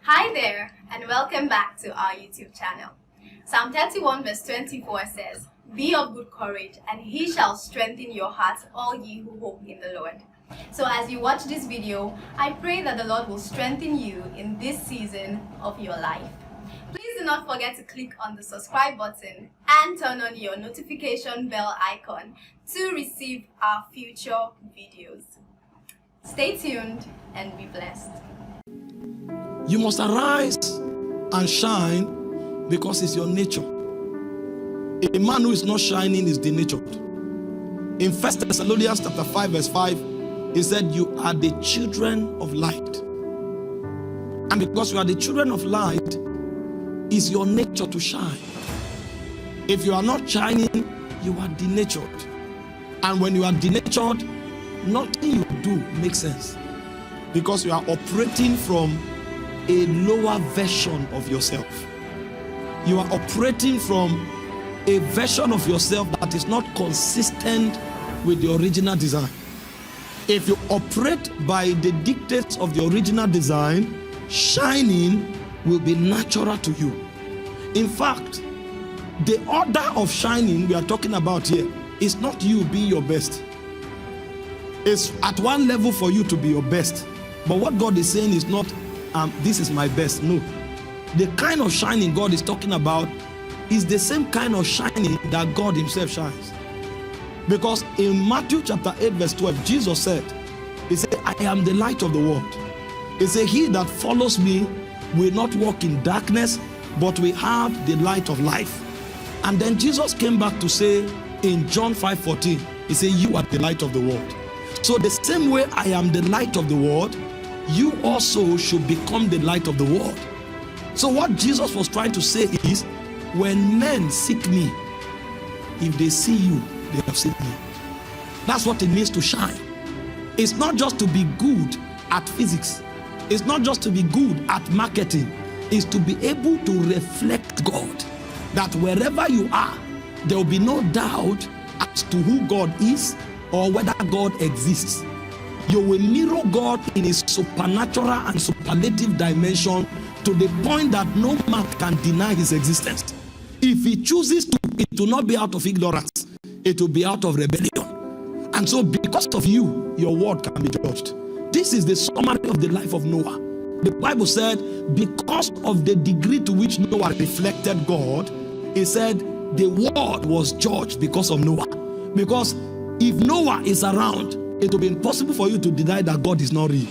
Hi there, and welcome back to our YouTube channel. Psalm 31 verse 24 says, "Be of good courage, and he shall strengthen your hearts, all ye who hope in the Lord." So as you watch this video, I pray that the Lord will strengthen you in this season of your life. Please do not forget to click on the subscribe button and turn on your notification bell icon to receive our future videos. Stay tuned and be blessed. You must arise and shine because it's your nature. A man who is not shining is denatured. In 1 Thessalonians chapter 5 verse 5, he said, "You are the children of light." And because you are the children of light, it's your nature to shine. If you are not shining, you are denatured. And when you are denatured, nothing you do makes sense. Because you are operating from a lower version of yourself. You are operating from a version of yourself that is not consistent with the original design. If you operate by the dictates of the original design, shining will be natural to you. In fact, the order of shining we are talking about here is not you being your best. It's at one level for you to be your best. But what God is saying is not, this is my best. No. The kind of shining God is talking about is the same kind of shining that God himself shines. Because in Matthew chapter 8 verse 12, Jesus said, he said, "I am the light of the world." He said, "He that follows me will not walk in darkness, but will have the light of life." And then Jesus came back to say in John 5:14, he said, "You are the light of the world." So the same way I am the light of the world, you also should become the light of the world. So what Jesus was trying to say is, when men seek me, if they see you, they have seen me. That's what it means to shine. It's not just to be good at physics. It's not just to be good at marketing. It's to be able to reflect God. That wherever you are, there will be no doubt as to who God is or whether God exists. You will mirror God in his supernatural and superlative dimension to the point that no man can deny his existence. If he chooses to, it will not be out of ignorance. It will be out of rebellion. And so because of you, your word can be judged. This is the summary of the life of Noah. The Bible said, because of the degree to which Noah reflected God, it said the world was judged because of Noah. Because if Noah is around, it will be impossible for you to deny that God is not real.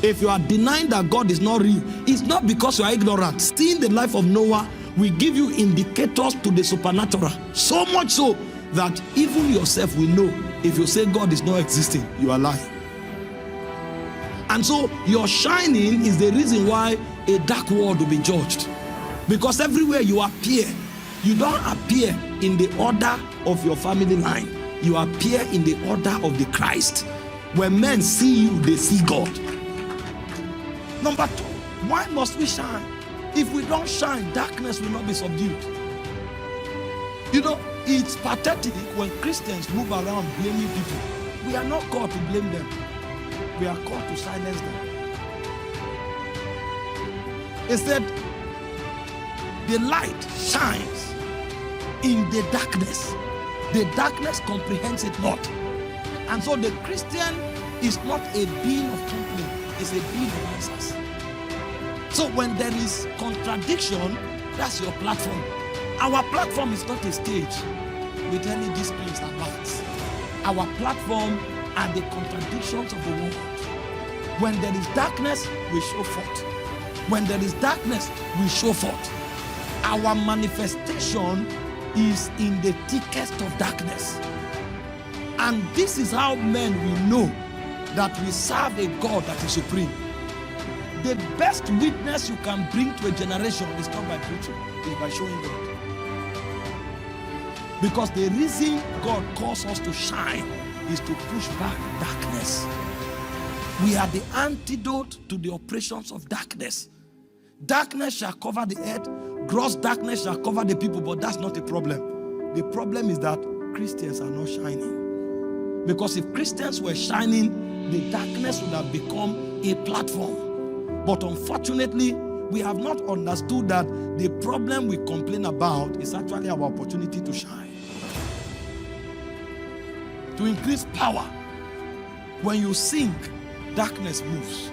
If you are denying that God is not real, it's not because you are ignorant. Seeing the life of Noah will give you indicators to the supernatural. So much so that even yourself will know if you say God is not existing, you are lying. And so your shining is the reason why a dark world will be judged. Because everywhere you appear, you don't appear in the order of your family line. You appear in the order of the Christ. When men see you, they see God. Number 2, why must we shine? If we don't shine, darkness will not be subdued. You know, it's pathetic when Christians move around blaming people. We are not called to blame them. We are called to silence them. Instead, the light shines in the darkness. The darkness comprehends it not. And so the Christian is not a being of complaint, it's a being of answers. So when there is contradiction, that's your platform. Our platform is not a stage with any displays and lights. Our platform are the contradictions of the world. When there is darkness, we show forth. When there is darkness, we show forth. Our manifestation is in the thickest of darkness. And this is how men will know that we serve a God that is supreme. The best witness you can bring to a generation is not by preaching, it's by showing God. Because the reason God calls us to shine is to push back darkness. We are the antidote to the operations of darkness. Darkness shall cover the earth, gross darkness shall cover the people, but that's not the problem. The problem is that Christians are not shining. Because if Christians were shining, the darkness would have become a platform. But unfortunately, we have not understood that the problem we complain about is actually our opportunity to shine. To increase power. When you sing, darkness moves.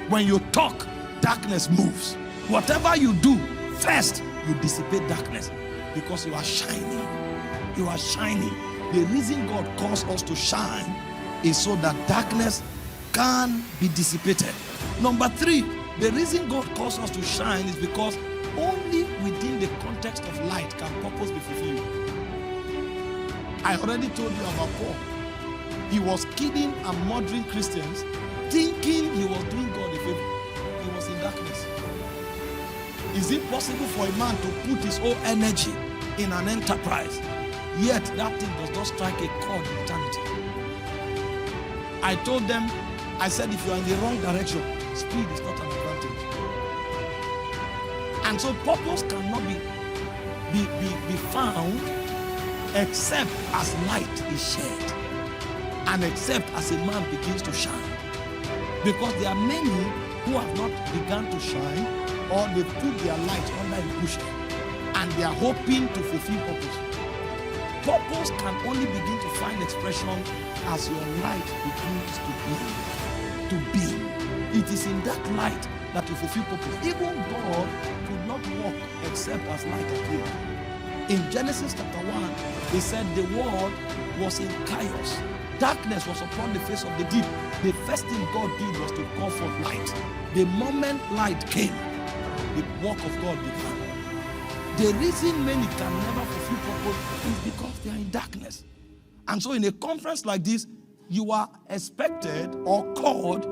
When you talk, darkness moves. Whatever you do, first you dissipate darkness because you are shining. You are shining. The reason God calls us to shine is so that darkness can be dissipated. Number 3, the reason God calls us to shine is because only within the context of light can purpose be fulfilled. I already told you about Paul. He was kidding and murdering Christians, thinking he was doing God a favor. He was in darkness. Is it possible for a man to put his whole energy in an enterprise, yet that thing does not strike a chord in eternity? I told them, I said, if you are in the wrong direction, speed is not an advantage. And so purpose cannot be found except as light is shed and except as a man begins to shine. Because there are many who have not begun to shine, or they put their light under a bushel and they are hoping to fulfill purpose. Purpose can only begin to find expression as your light begins to beam. It is in that light that you fulfill purpose. Even God could not walk except as light appeared. In Genesis chapter 1, he said the world was in chaos. Darkness was upon the face of the deep. The first thing God did was to call forth light. The moment light came, the work of God began. The reason many can never fulfill purpose is because they are in darkness. And so in a conference like this, you are expected or called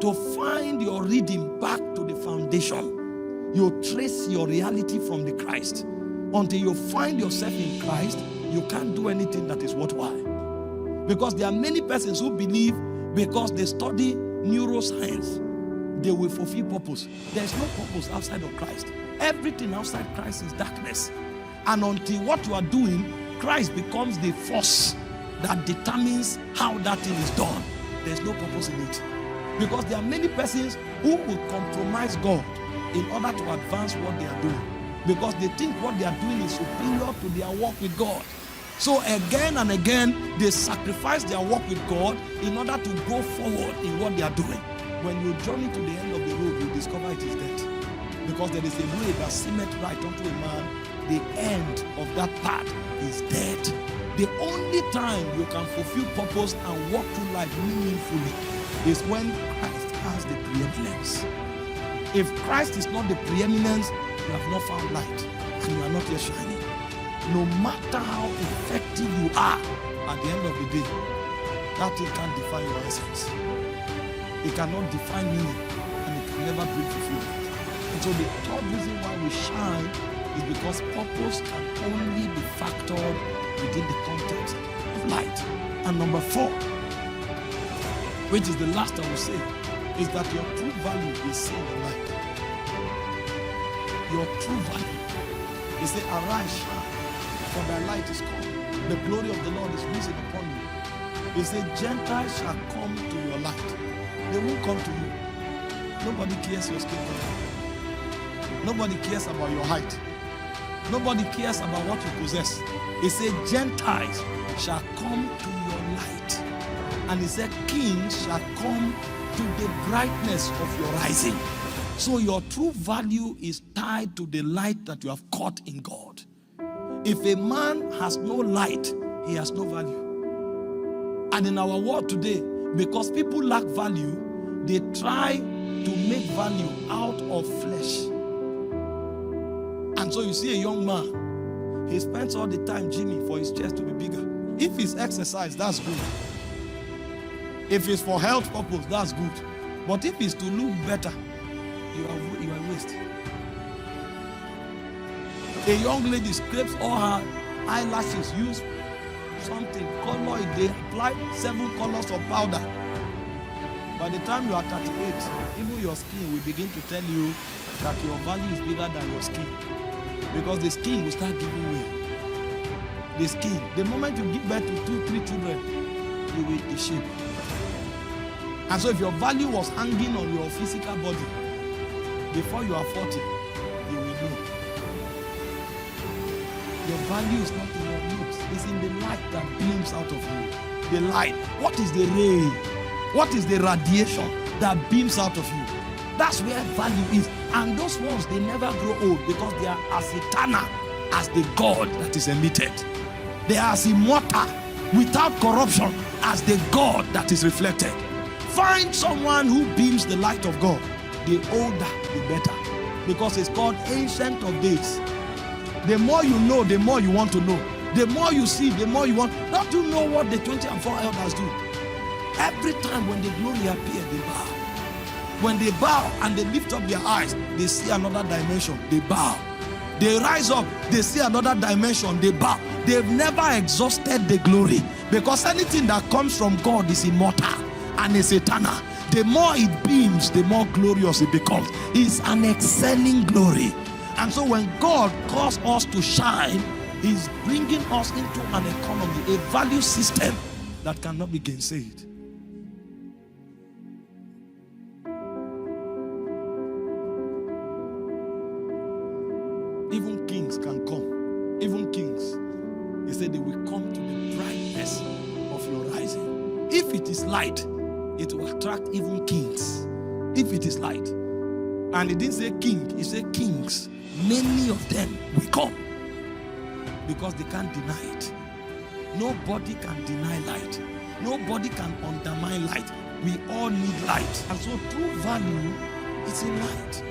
to find your reading back to the foundation. You trace your reality from the Christ. Until you find yourself in Christ, you can't do anything that is worthwhile. Because there are many persons who believe because they study neuroscience, they will fulfill purpose. There is no purpose outside of Christ. Everything outside Christ is darkness. And until what you are doing, Christ becomes the force that determines how that thing is done, there's no purpose in it. Because there are many persons who will compromise God in order to advance what they are doing. Because they think what they are doing is superior to their work with God. So again and again, they sacrifice their work with God in order to go forward in what they are doing. When you journey to the end of the road, you discover it is death. Because there is a way that seemeth right unto a man, the end of that path is death. The only time you can fulfill purpose and walk through life meaningfully is when Christ has the preeminence. If Christ is not the preeminence, you have not found light and you are not yet shining. No matter how effective you are, at the end of the day, that thing can't define your essence. It cannot define meaning, and it can never bring fulfillment. And so the third reason why we shine is because purpose can only be factored within the context of light. And number 4, which is the last I will say, is that your true value is seen in light. Your true value. He said, arise, shine, for thy light is come. The glory of the Lord is risen upon you. He said, Gentiles shall come to your light. They won't come to you. Nobody cares your skin color. Nobody cares about your height. Nobody cares about what you possess. He said, Gentiles shall come to your light. And he said, kings shall come to the brightness of your rising. So your true value is tied to the light that you have caught in God. If a man has no light, he has no value. And in our world today, because people lack value, they try to make value out of flesh. And so you see a young man, he spends all the time gymming for his chest to be bigger. If it's exercise, that's good. If it's for health purpose, that's good. But if it's to look better, you are waste. A young lady scrapes all her eyelashes, use something, color it, they apply 7 colors of powder. By the time you are 38, even your skin will begin to tell you that your value is bigger than your skin. Because the skin will start giving way. The skin, the moment you give birth to 2, 3 children, you will be shaped. And so if your value was hanging on your physical body, Before you are 40, you will know. Your value is not in your looks. It's in the light that beams out of you. The light. What is the ray? What is the radiation that beams out of you? That's where value is. And those ones, they never grow old because they are as eternal as the God that is emitted. They are as immortal, without corruption, as the God that is reflected. Find someone who beams the light of God. The older, the better. Because it's called Ancient of Days. The more you know, the more you want to know. The more you see, the more you want. Don't you know what the 20 and 4 elders do? Every time when the glory appears, they bow. When they bow and they lift up their eyes, they see another dimension. They bow. They rise up, they see another dimension. They bow. They've never exhausted the glory. Because anything that comes from God is immortal and is eternal. The more it beams, the more glorious it becomes. It's an excelling glory. And so when God calls us to shine, He's bringing us into an economy, a value system that cannot be gainsaid. Even kings can come. Even kings. He said they will come to the brightness of your rising. If it is light, it will attract even kings. If it is light. And he didn't say king, he said kings. Many of them will come because they can't deny it. Nobody can deny light. Nobody can undermine light. We all need light. And so true value is in light.